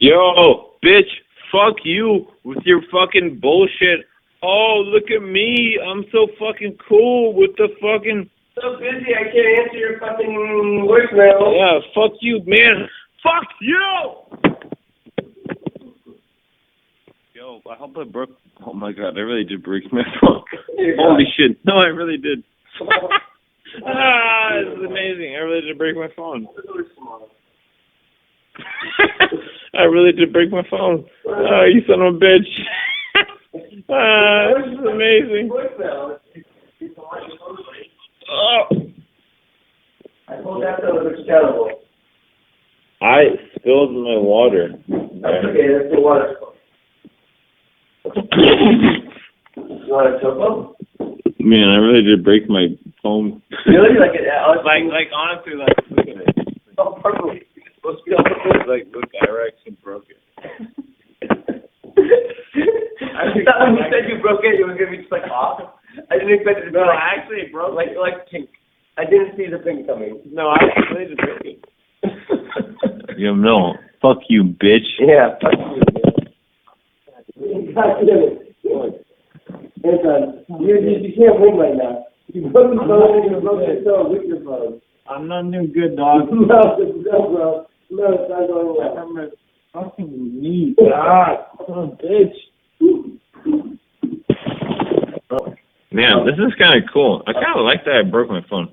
Yo, bitch, fuck you with your fucking bullshit. Oh, look at me. I'm so fucking cool with the fucking... So busy, I can't answer your fucking voicemail. Yeah, fuck you, man. Fuck you! Yo, I hope I broke... Oh my god, I really did break my phone. Holy shit. No, I really did. This is amazing. I really did break my phone. I really did break my phone. Oh, you son of a bitch. This is amazing. Oh. I told that that was terrible. I spilled my water. That's okay, that's the water. You want a choco? Man, I really did break my phone. Really? Like honestly, like, look at it. Oh, perfect. It's supposed to be like, look, I actually broke it. I thought when you said you broke it, it was going to be just like off. I didn't expect it to be like, actually it broke like pink. I didn't see the thing coming. No, I really did break it. Yeah, no. Fuck you, bitch. Yeah, fuck you. God damn it. You can't win right now. You broke the phone and you broke your toe with your phone. I'm not doing good, dog. No, bro. No, it's not going well. I'm a fucking knee. God, oh, bitch. Man, this is kind of cool. I kind of like that I broke my phone.